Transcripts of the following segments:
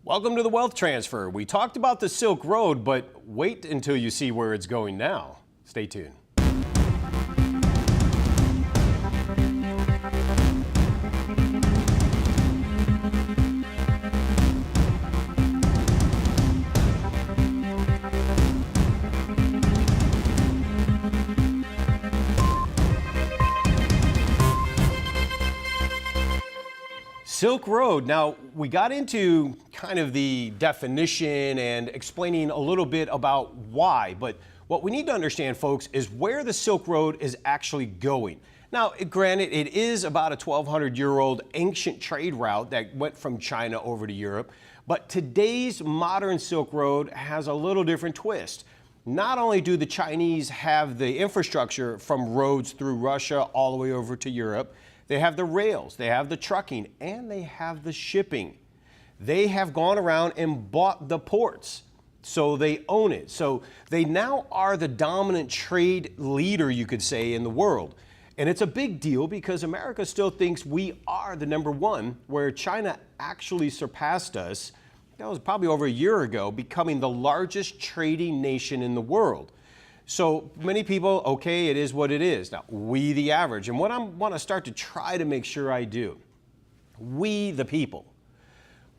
Welcome to the Wealth Transfer. We talked about the Silk Road, but wait until you see where it's going now. Stay tuned. Silk Road. Now, we got into kind of the definition and explaining a little bit about why, but what we need to understand, folks, is where the Silk Road is actually going. Now, granted, it is about a 1,200-year-old ancient trade route that went from China over to Europe, but today's modern Silk Road has a little different twist. Not only do the Chinese have the infrastructure from roads through Russia all the way over to Europe, they have the rails, they have the trucking, and they have the shipping. They have gone around and bought the ports, so they own it. So they now are the dominant trade leader, you could say, in the world. And it's a big deal because America still thinks we are the number one, where China actually surpassed us. That was probably over a year ago, becoming the largest trading nation in the world. So many people, okay, it is what it is. Now, we the average, and what I want to start to try to make sure I do, we the people,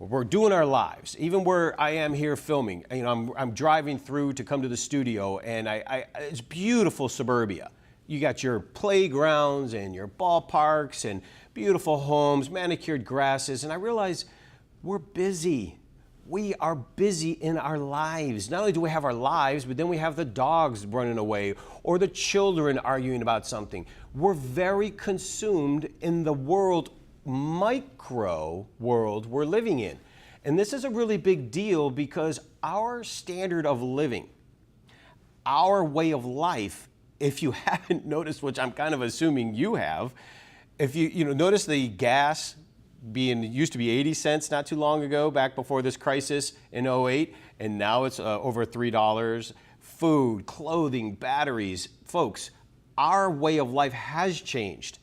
we're doing our lives. Even where I am here filming, you know, I'm driving through to come to the studio, and it's beautiful suburbia. You got your playgrounds and your ballparks and beautiful homes, manicured grasses, and I realize we're busy. We are busy in our lives. Not only do we have our lives, but then we have the dogs running away or the children arguing about something. We're very consumed in the micro world we're living in. And this is a really big deal because our standard of living, our way of life, if you haven't noticed, which I'm kind of assuming you have, if you notice the gas used to be 80 cents not too long ago, back before this crisis in '08, and now it's over $3. Food, clothing, batteries. Folks, our way of life has changed.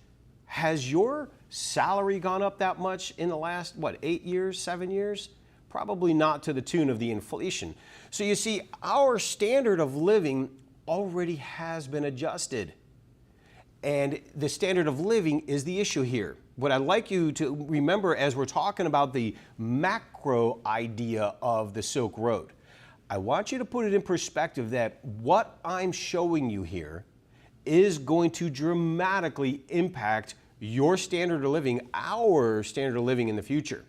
Has your salary gone up that much in the last, 8 years, 7 years? Probably not to the tune of the inflation. So you see, our standard of living already has been adjusted. And the standard of living is the issue here. What I'd like you to remember as we're talking about the macro idea of the Silk Road, I want you to put it in perspective that what I'm showing you here is going to dramatically impact your standard of living, our standard of living in the future.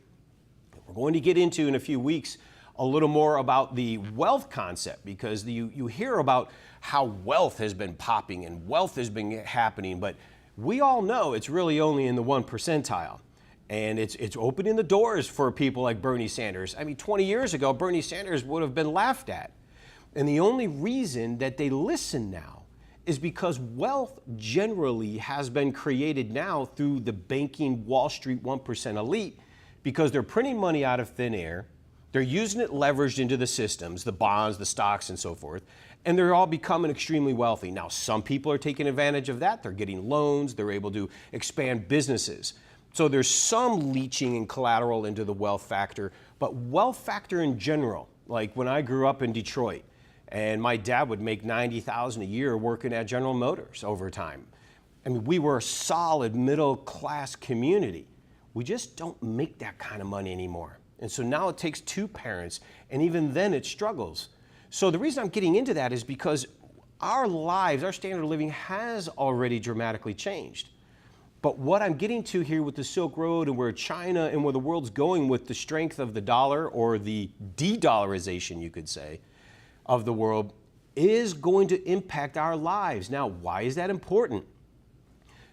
We're going to get into in a few weeks a little more about the wealth concept, because you hear about how wealth has been popping and wealth has been happening, but we all know it's really only in the 1 percentile. And it's opening the doors for people like Bernie Sanders. I mean, 20 years ago, Bernie Sanders would have been laughed at. And the only reason that they listen now is because wealth generally has been created now through the banking Wall Street 1% elite, because they're printing money out of thin air. They're using it leveraged into the systems, the bonds, the stocks, and so forth, and they're all becoming extremely wealthy. Now, some people are taking advantage of that. They're getting loans. They're able to expand businesses. So there's some leaching and collateral into the wealth factor, but wealth factor in general, like when I grew up in Detroit, and my dad would make $90,000 a year working at General Motors over time. I mean, we were a solid middle-class community. We just don't make that kind of money anymore. And so now it takes two parents, and even then it struggles. So the reason I'm getting into that is because our lives, our standard of living has already dramatically changed. But what I'm getting to here with the Silk Road and where China and where the world's going with the strength of the dollar, or the de-dollarization, you could say, of the world, is going to impact our lives. Now, why is that important?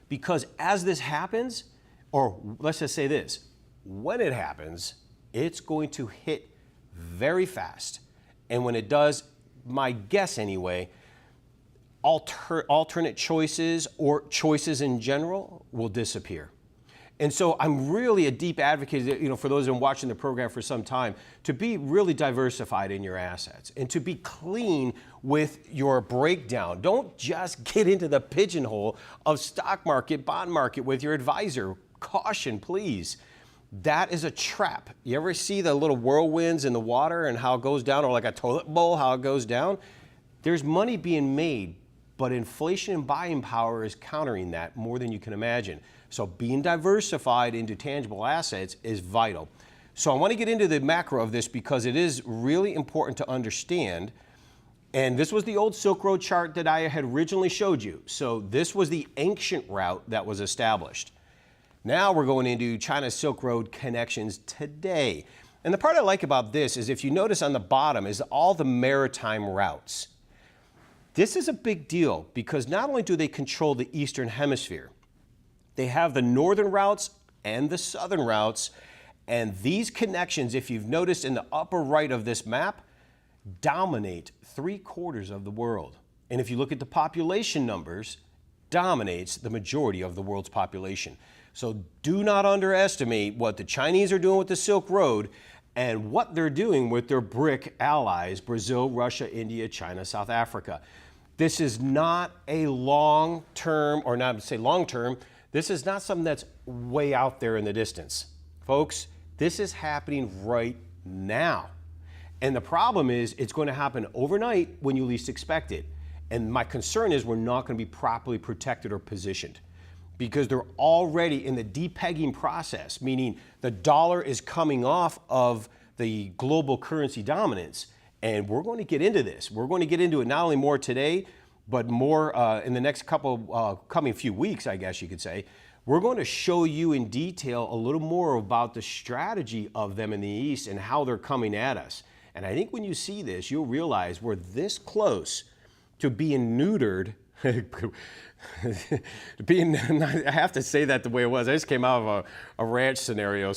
Because as this happens, or let's just say this, when it happens, it's going to hit very fast. And when it does, my guess anyway, alternate choices or choices in general will disappear. And so I'm really a deep advocate, for those who have been watching the program for some time, to be really diversified in your assets and to be clean with your breakdown. Don't just get into the pigeonhole of stock market, bond market with your advisor. Caution, please. That is a trap. You ever see the little whirlwinds in the water and how it goes down, or like a toilet bowl, how it goes down? There's money being made, but inflation and buying power is countering that more than you can imagine. So being diversified into tangible assets is vital. So I want to get into the macro of this because it is really important to understand. And this was the old Silk Road chart that I had originally showed you. So this was the ancient route that was established. Now we're going into China's Silk Road connections today. And the part I like about this is if you notice on the bottom is all the maritime routes. This is a big deal because not only do they control the Eastern Hemisphere, they have the northern routes and the southern routes. And these connections, if you've noticed in the upper right of this map, dominate 3/4 of the world. And if you look at the population numbers, dominates the majority of the world's population. So do not underestimate what the Chinese are doing with the Silk Road and what they're doing with their BRIC allies, Brazil, Russia, India, China, South Africa. This is not a long-term, or not to say long-term, this is not something that's way out there in the distance. Folks, this is happening right now. And the problem is it's going to happen overnight when you least expect it. And my concern is we're not going to be properly protected or positioned because they're already in the depegging process, meaning the dollar is coming off of the global currency dominance. And we're going to get into this. We're going to get into it not only more today, but more in the next coming few weeks, I guess you could say. We're going to show you in detail a little more about the strategy of them in the East and how they're coming at us. And I think when you see this, you'll realize we're this close to being neutered. I have to say that the way it was. I just came out of a ranch scenario.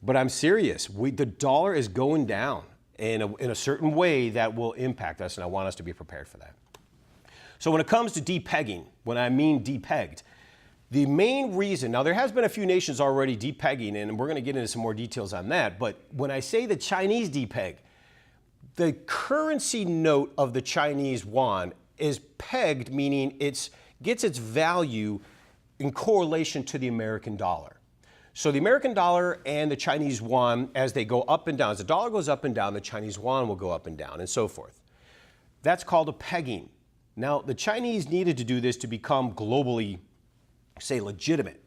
But I'm serious. The dollar is going down in a certain way that will impact us, and I want us to be prepared for that. So when it comes to depegging, when I mean depegged, the main reason, now there has been a few nations already depegging, and we're going to get into some more details on that, but when I say the Chinese depeg, the currency note of the Chinese yuan is pegged, meaning it gets its value in correlation to the American dollar. So the American dollar and the Chinese yuan, as they go up and down, as the dollar goes up and down, the Chinese yuan will go up and down, and so forth. That's called a pegging. Now, the Chinese needed to do this to become globally, say, legitimate.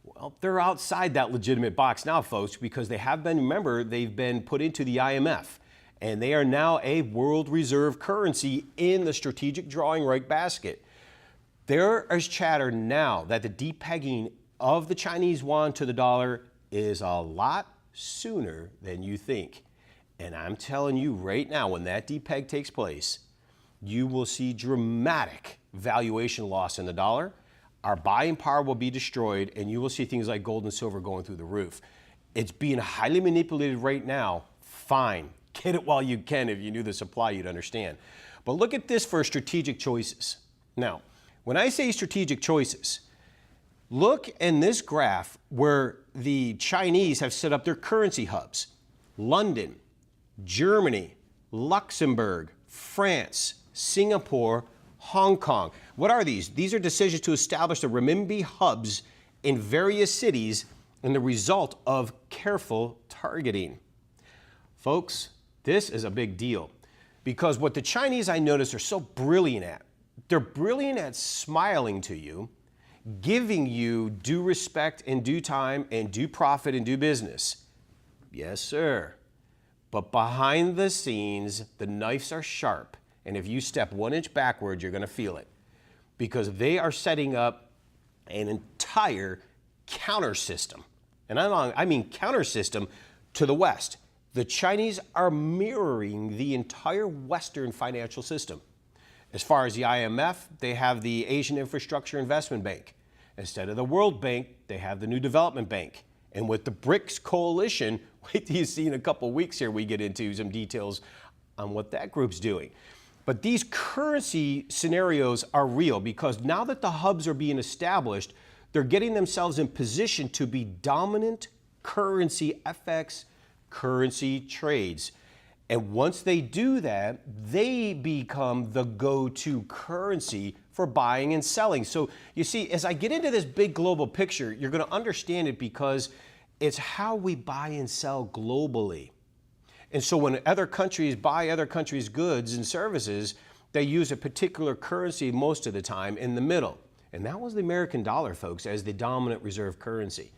Well, they're outside that legitimate box now, folks, because they have been, remember, they've been put into the IMF, and they are now a world reserve currency in the strategic drawing right basket. There is chatter now that the depegging of the Chinese yuan to the dollar is a lot sooner than you think. And I'm telling you right now, when that depeg takes place, you will see dramatic valuation loss in the dollar. Our buying power will be destroyed, and you will see things like gold and silver going through the roof. It's being highly manipulated right now. Fine. Get it while you can. If you knew the supply, you'd understand. But look at this for strategic choices. Now, when I say strategic choices, look in this graph where the Chinese have set up their currency hubs. London, Germany, Luxembourg, France, Singapore, Hong Kong. What are these? These are decisions to establish the renminbi hubs in various cities and the result of careful targeting. Folks, this is a big deal because what the Chinese, I notice, are so brilliant at, they're brilliant at smiling to you, giving you due respect in due time and due profit and due business. Yes, sir. But behind the scenes, the knives are sharp. And if you step 1 inch backward, you're going to feel it. Because they are setting up an entire counter system. And I mean counter system to the West. The Chinese are mirroring the entire Western financial system. As far as the IMF, they have the Asian Infrastructure Investment Bank. Instead of the World Bank, they have the New Development Bank. And with the BRICS coalition, wait till you see in a couple weeks here, we get into some details on what that group's doing. But these currency scenarios are real because now that the hubs are being established, they're getting themselves in position to be dominant currency FX currency trades. And once they do that, they become the go-to currency for buying and selling. So you see, as I get into this big global picture, you're going to understand it because It's how we buy and sell globally. And so when other countries buy other countries' goods and services, they use a particular currency most of the time in the middle. And that was the American dollar, folks, as the dominant reserve currency.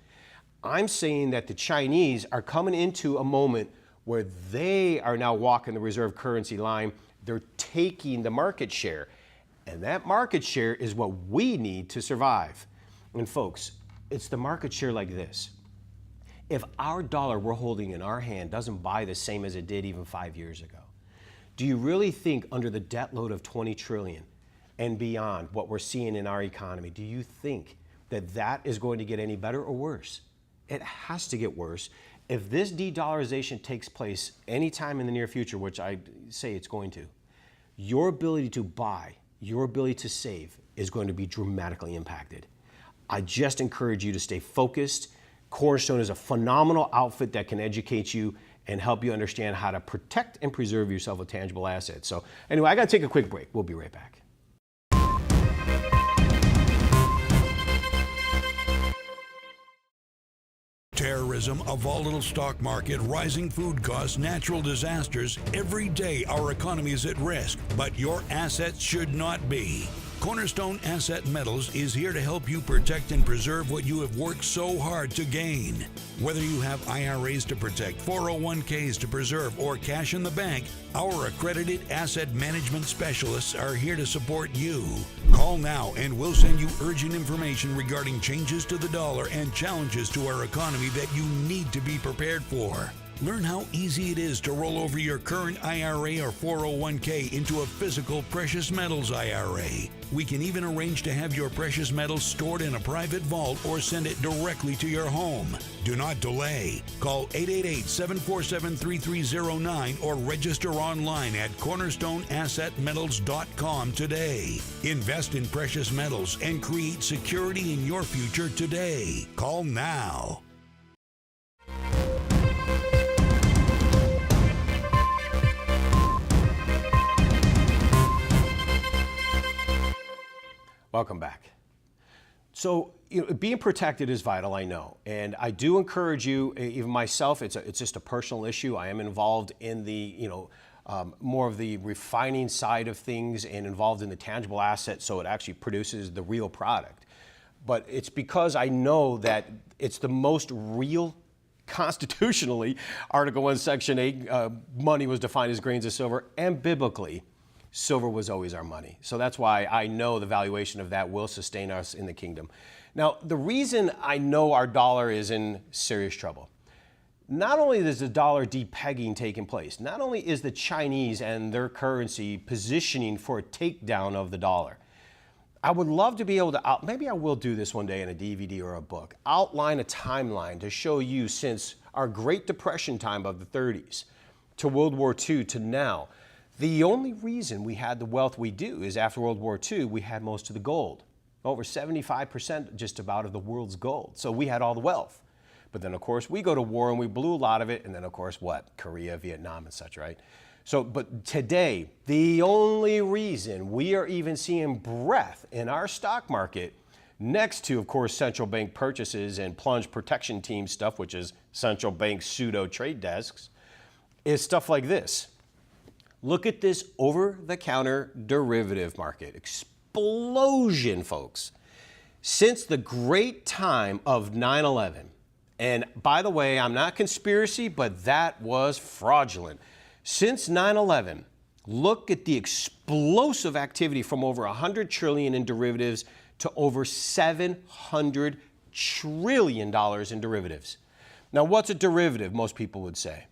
I'm saying that the Chinese are coming into a moment where they are now walking the reserve currency line. They're taking the market share. And that market share is what we need to survive. And folks, it's the market share like this. If our dollar we're holding in our hand doesn't buy the same as it did even 5 years ago, do you really think under the debt load of 20 trillion and beyond what we're seeing in our economy, do you think that that is going to get any better or worse? It has to get worse. If this de-dollarization takes place anytime in the near future, which I say it's going to, your ability to buy, your ability to save is going to be dramatically impacted. I just encourage you to stay focused. Cornerstone is a phenomenal outfit that can educate you and help you understand how to protect and preserve yourself with tangible assets. So anyway, I got to take a quick break. We'll be right back. Terrorism, a volatile stock market, rising food costs, natural disasters. Every day our economy is at risk, but your assets should not be. Cornerstone Asset Metals is here to help you protect and preserve what you have worked so hard to gain. Whether you have IRAs to protect, 401ks to preserve, or cash in the bank, our accredited asset management specialists are here to support you. Call now and we'll send you urgent information regarding changes to the dollar and challenges to our economy that you need to be prepared for. Learn how easy it is to roll over your current IRA or 401k into a physical precious metals IRA. We can even arrange to have your precious metals stored in a private vault or send it directly to your home. Do not delay. Call 888-747-3309 or register online at cornerstoneassetmetals.com today. Invest in precious metals and create security in your future today. Call now. Welcome back. So, being protected is vital, I know. And I do encourage you, even myself, it's just a personal issue. I am involved in the, more of the refining side of things and involved in the tangible asset, so it actually produces the real product. But it's because I know that it's the most real constitutionally. Article 1, Section 8, money was defined as grains of silver, and biblically, silver was always our money. So that's why I know the valuation of that will sustain us in the kingdom. Now, the reason I know our dollar is in serious trouble, not only is the dollar depegging taking place, not only is the Chinese and their currency positioning for a takedown of the dollar. I would love to be able to, maybe I will do this one day in a DVD or a book, outline a timeline to show you since our Great Depression time of the 30s to World War II to now. The only reason we had the wealth we do is after World War II, we had most of the gold. Over 75% just about of the world's gold. So we had all the wealth. But then, of course, we go to war and we blew a lot of it. And then, of course, what? Korea, Vietnam, and such, right? So, but today, the only reason we are even seeing breath in our stock market, next to, of course, central bank purchases and plunge protection team stuff, which is central bank pseudo trade desks, is stuff like this. Look at this over-the-counter derivative market. Explosion, folks. Since the great time of 9/11, and by the way, I'm not conspiracy, but that was fraudulent. Since 9/11, look at the explosive activity from over 100 trillion in derivatives to over $700 trillion in derivatives. Now, what's a derivative, most people would say?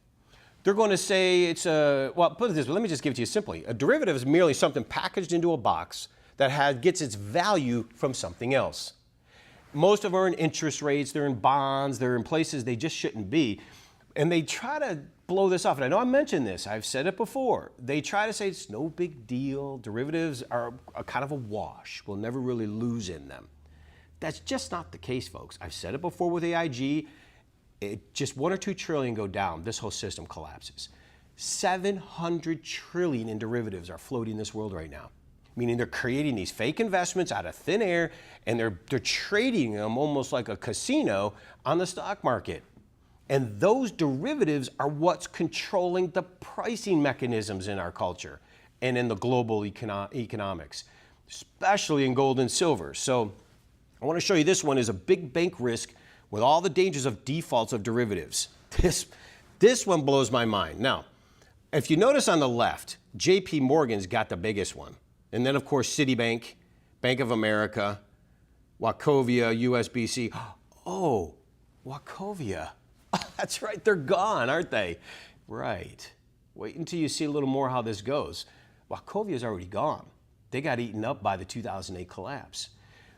They're going to say it's a, well, put it this way, let me just give it to you simply. A derivative is merely something packaged into a box that gets its value from something else. Most of them are in interest rates, they're in bonds, they're in places they just shouldn't be. And they try to blow this off. And I know I mentioned this, I've said it before. They try to say it's no big deal. Derivatives are a kind of a wash. We'll never really lose in them. That's just not the case, folks. I've said it before with AIG. Just 1 or 2 trillion go down, this whole system collapses. 700 trillion in derivatives are floating this world right now. Meaning they're creating these fake investments out of thin air and they're trading them almost like a casino on the stock market. And those derivatives are what's controlling the pricing mechanisms in our culture and in the global economics, especially in gold and silver. So I want to show you this one is a big bank risk with all the dangers of defaults of derivatives. This one blows my mind. Now, if you notice on the left, JP Morgan's got the biggest one. And then, of course, Citibank, Bank of America, Wachovia, USBC. Oh, Wachovia. That's right, they're gone, aren't they? Right. Wait until you see a little more how this goes. Wachovia's already gone. They got eaten up by the 2008 collapse.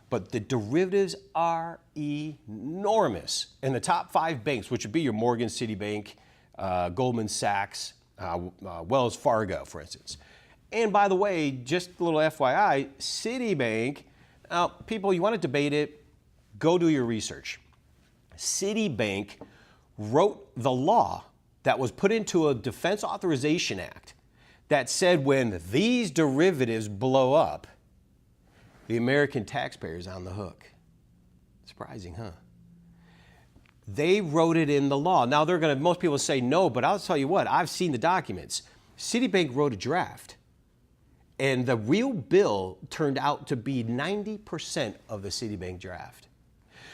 But the derivatives are enormous. And the top 5 banks, which would be your Morgan, Citibank, Goldman Sachs, Wells Fargo, for instance. And by the way, just a little FYI, Citibank, now people, you want to debate it, go do your research. Citibank wrote the law that was put into a Defense Authorization Act that said when these derivatives blow up, the American taxpayer is on the hook. Surprising, huh? They wrote it in the law. Now most people say no, but I'll tell you what, I've seen the documents. Citibank wrote a draft, and the real bill turned out to be 90% of the Citibank draft.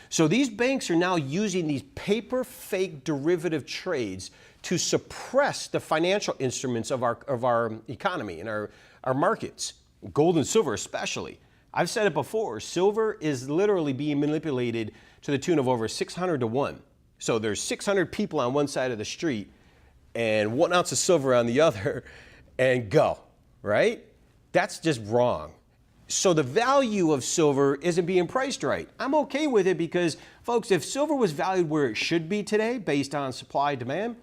So these banks are now using these paper fake derivative trades to suppress the financial instruments of our economy and our markets, gold and silver especially. I've said it before, silver is literally being manipulated to the tune of over 600 to 1. So there's 600 people on one side of the street and 1 ounce of silver on the other, and go, right? That's just wrong. So the value of silver isn't being priced right. I'm okay with it because, folks, if silver was valued where it should be today based on supply and demand,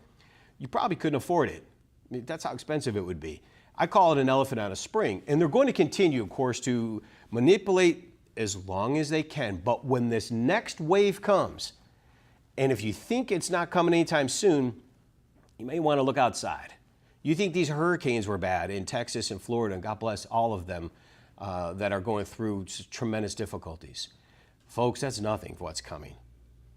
you probably couldn't afford it. I mean, that's how expensive it would be. I call it an elephant on a spring. And they're going to continue, of course, to manipulate as long as they can. But when this next wave comes, and if you think it's not coming anytime soon, you may want to look outside. You think these hurricanes were bad in Texas and Florida, and God bless all of them that are going through tremendous difficulties. Folks, that's nothing for what's coming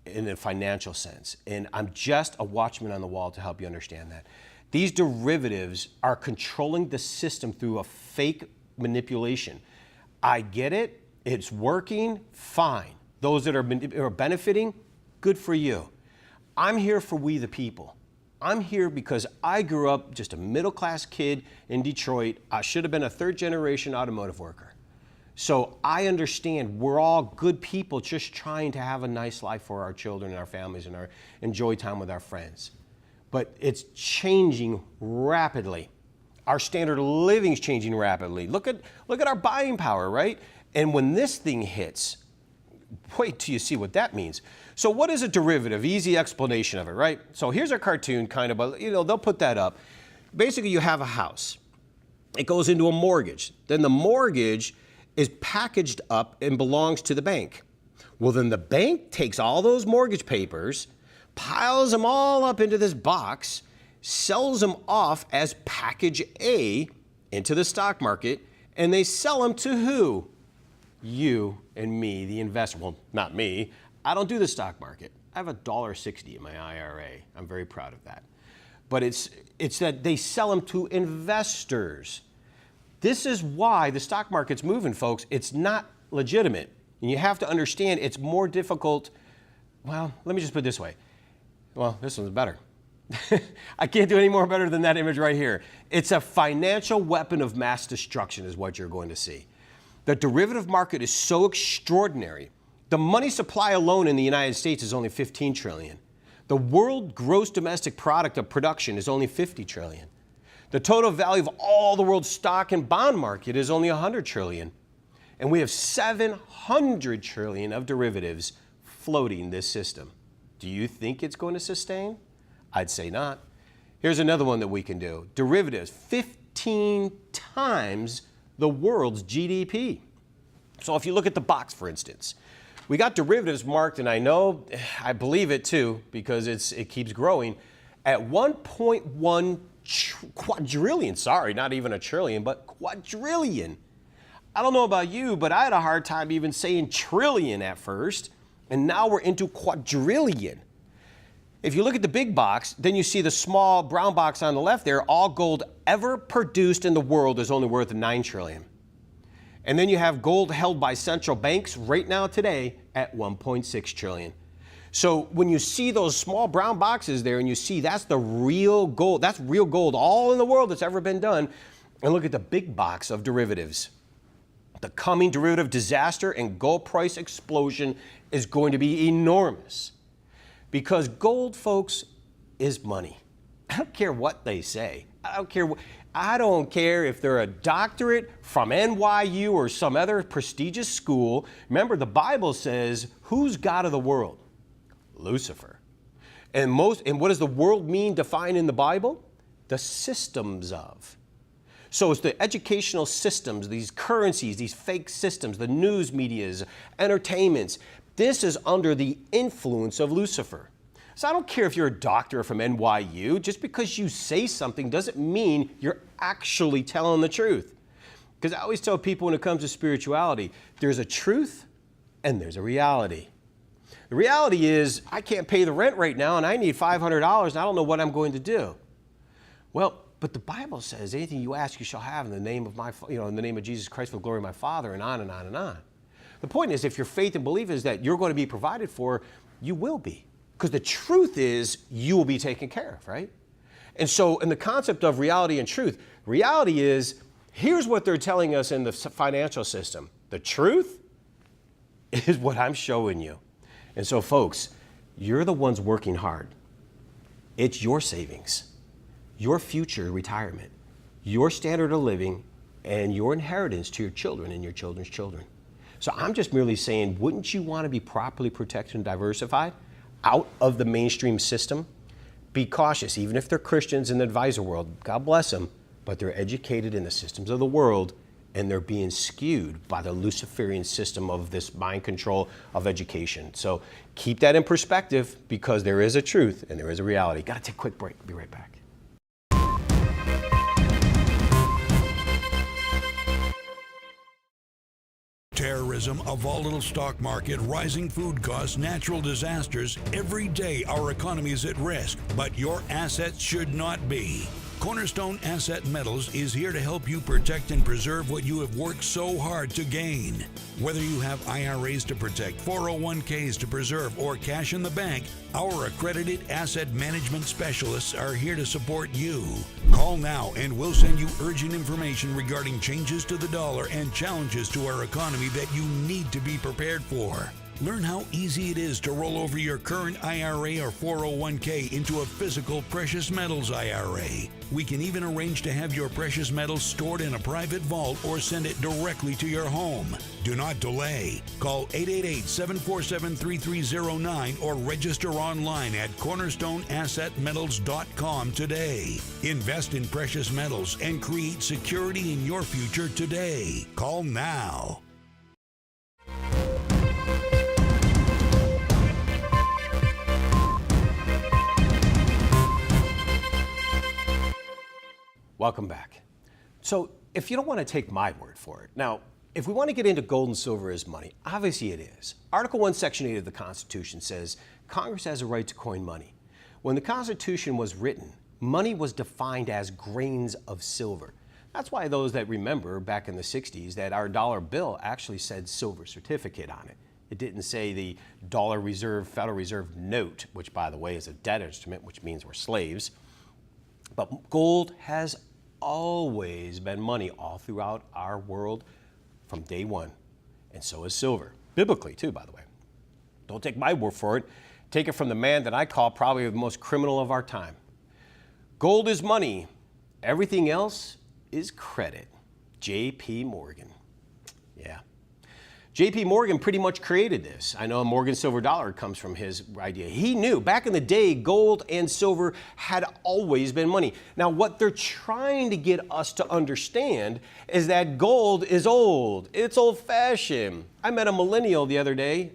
in a financial sense. And I'm just a watchman on the wall to help you understand that. These derivatives are controlling the system through a fake manipulation. I get it. It's working. Fine. Those that are benefiting, good for you. I'm here for we the people. I'm here because I grew up just a middle-class kid in Detroit. I should have been a third-generation automotive worker. So I understand we're all good people just trying to have a nice life for our children and our families and enjoy time with our friends. But it's changing rapidly. Our standard of living is changing rapidly. Look at our buying power, right? And when this thing hits, wait till you see what that means. So what is a derivative? Easy explanation of it, right? So here's a cartoon kind of, but they'll put that up. Basically, you have a house. It goes into a mortgage. Then the mortgage is packaged up and belongs to the bank. Well, then the bank takes all those mortgage papers, piles them all up into this box, sells them off as package A into the stock market, and they sell them to who? You and me, the investor. Well, not me. I don't do the stock market. I have $1.60 in my IRA. I'm very proud of that. But it's that they sell them to investors. This is why the stock market's moving, folks. It's not legitimate. And you have to understand it's more difficult. Well, let me just put it this way. Well, this one's better. I can't do any more better than that image right here. It's a financial weapon of mass destruction is what you're going to see. The derivative market is so extraordinary. The money supply alone in the United States is only $15 trillion. The world gross domestic product of production is only $50 trillion. The total value of all the world's stock and bond market is only $100 trillion. And we have $700 trillion of derivatives floating this system. Do you think it's going to sustain? I'd say not. Here's another one that we can do. Derivatives, 15 times the world's GDP. So if you look at the box, for instance, we got derivatives marked, and I believe it too, because it keeps growing, at 1.1 quadrillion, sorry, not even a trillion, but quadrillion. I don't know about you, but I had a hard time even saying trillion at first, and now we're into quadrillion. If you look at the big box, then you see the small brown box on the left there. All gold ever produced in the world is only worth $9 trillion. And then you have gold held by central banks right now today at $1.6 trillion. So when you see those small brown boxes there and you see that's the real gold, that's real gold all in the world that's ever been done, and look at the big box of derivatives. The coming derivative disaster and gold price explosion is going to be enormous. Because gold, folks, is money. I don't care what they say. I don't care if they're a doctorate from NYU or some other prestigious school. Remember, the Bible says, who's God of the world? Lucifer. And what does the world mean defined in the Bible? The systems of. So it's the educational systems, these currencies, these fake systems, the news medias, entertainments. This is under the influence of Lucifer. So I don't care if you're a doctor from NYU, just because you say something doesn't mean you're actually telling the truth. Because I always tell people when it comes to spirituality, there's a truth and there's a reality. The reality is I can't pay the rent right now and I need $500 and I don't know what I'm going to do. Well, but the Bible says anything you ask you shall have in the name of in the name of Jesus Christ for the glory of my Father, and on and on and on. The point is, if your faith and belief is that you're going to be provided for, you will be. Because the truth is you will be taken care of, right? And so in the concept of reality and truth, reality is here's what they're telling us in the financial system. The truth is what I'm showing you. And so folks, you're the ones working hard. It's your savings, your future retirement, your standard of living, and your inheritance to your children and your children's children. So I'm just merely saying, wouldn't you want to be properly protected and diversified out of the mainstream system? Be cautious, even if they're Christians in the advisor world, God bless them, but they're educated in the systems of the world and they're being skewed by the Luciferian system of this mind control of education. So keep that in perspective because there is a truth and there is a reality. Got to take a quick break. Be right back. Terrorism, a volatile stock market, rising food costs, natural disasters. Every day our economy is at risk, but your assets should not be. Cornerstone Asset Metals is here to help you protect and preserve what you have worked so hard to gain. Whether you have IRAs to protect, 401ks to preserve, or cash in the bank, our accredited asset management specialists are here to support you. Call now and we'll send you urgent information regarding changes to the dollar and challenges to our economy that you need to be prepared for. Learn how easy it is to roll over your current IRA or 401k into a physical precious metals IRA. We can even arrange to have your precious metals stored in a private vault or send it directly to your home. Do not delay. Call 888-747-3309 or register online at cornerstoneassetmetals.com today. Invest in precious metals and create security in your future today. Call now. Welcome back. So if you don't want to take my word for it, now, if we want to get into gold and silver as money, obviously it is. Article 1, Section 8 of the Constitution says Congress has a right to coin money. When the Constitution was written, money was defined as grains of silver. That's why those that remember back in the 60s that our dollar bill actually said silver certificate on it. It didn't say the dollar reserve, Federal Reserve note, which by the way is a debt instrument, which means we're slaves. But gold has always been money all throughout our world from day one. And so is silver. Biblically too, by the way. Don't take my word for it. Take it from the man that I call probably the most criminal of our time. Gold is money. Everything else is credit. J.P. Morgan. Yeah. J.P. Morgan pretty much created this. I know Morgan Silver Dollar comes from his idea. He knew back in the day, gold and silver had always been money. Now, what they're trying to get us to understand is that gold is old. It's old-fashioned. I met a millennial the other day,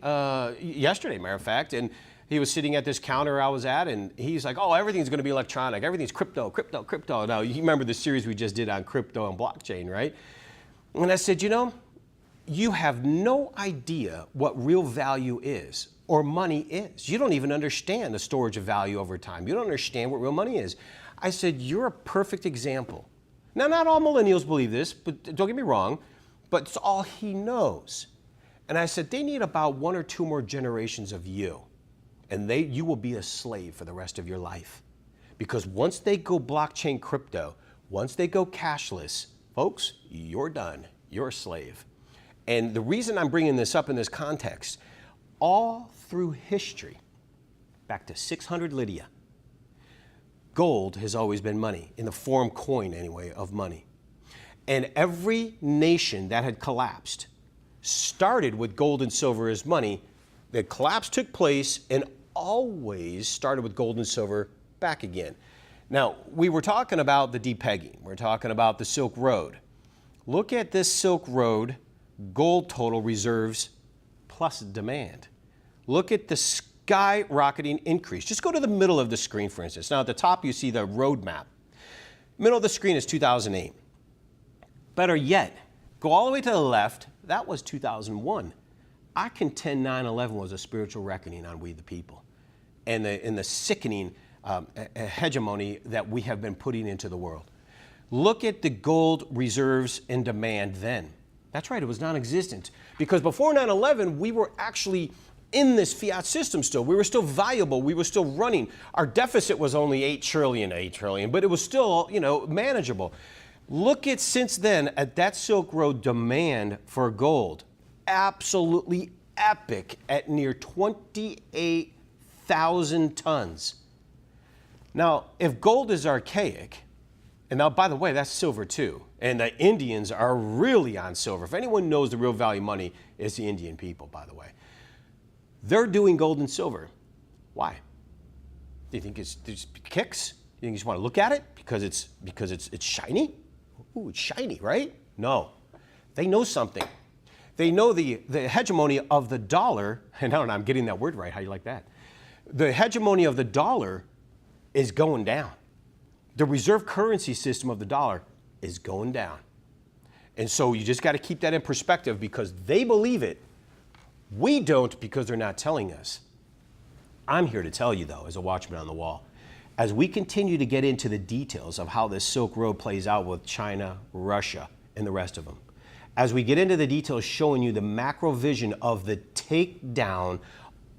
yesterday, matter of fact, and he was sitting at this counter I was at, and he's like, oh, everything's going to be electronic. Everything's crypto, crypto, crypto. Now, you remember the series we just did on crypto and blockchain, right? And I said, you know, you have no idea what real value is or money is. You don't even understand the storage of value over time. You don't understand what real money is. I said, you're a perfect example. Now, not all millennials believe this, but don't get me wrong, but it's all he knows. And I said, they need about 1 or 2 more generations of you, and you will be a slave for the rest of your life. Because once they go blockchain crypto, once they go cashless, folks, you're done. You're a slave. And the reason I'm bringing this up in this context, all through history, back to 600 Lydia, gold has always been money, in the form coin anyway, of money. And every nation that had collapsed started with gold and silver as money. The collapse took place and always started with gold and silver back again. Now, we were talking about the depegging. We're talking about the Silk Road. Look at this Silk Road gold total reserves plus demand. Look at the skyrocketing increase. Just go to the middle of the screen, for instance. Now, at the top, you see the roadmap. Middle of the screen is 2008. Better yet, go all the way to the left. That was 2001. I contend 9/11 was a spiritual reckoning on we the people, and the sickening hegemony that we have been putting into the world. Look at the gold reserves and demand then. That's right, it was non-existent. Because before 9/11, we were actually in this fiat system still. We were still viable. We were still running. Our deficit was only 8 trillion, but it was still, manageable. Look at since then at that Silk Road demand for gold. Absolutely epic at near 28,000 tons. Now, if gold is archaic, and now, by the way, that's silver too. And the Indians are really on silver. If anyone knows the real value of money, it's the Indian people, by the way. They're doing gold and silver. Why? Do you think it's kicks? You think you just want to look at it because it's shiny? Ooh, it's shiny, right? No. They know something. They know the hegemony of the dollar, and I don't know, I'm getting that word right. How do you like that? The hegemony of the dollar is going down. The reserve currency system of the dollar is going down. And so you just got to keep that in perspective because they believe it. We don't because they're not telling us. I'm here to tell you, though, as a watchman on the wall, as we continue to get into the details of how this Silk Road plays out with China, Russia, and the rest of them, as we get into the details showing you the macro vision of the takedown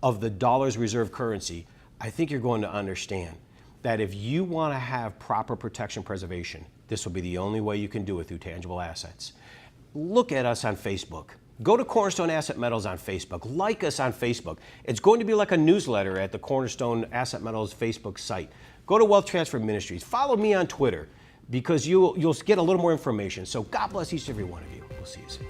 of the dollar's reserve currency, I think you're going to understand that if you want to have proper protection preservation, this will be the only way you can do it through tangible assets. Look at us on Facebook. Go to Cornerstone Asset Metals on Facebook. Like us on Facebook. It's going to be like a newsletter at the Cornerstone Asset Metals Facebook site. Go to Wealth Transfer Ministries. Follow me on Twitter because you'll get a little more information. So God bless each and every one of you. We'll see you soon.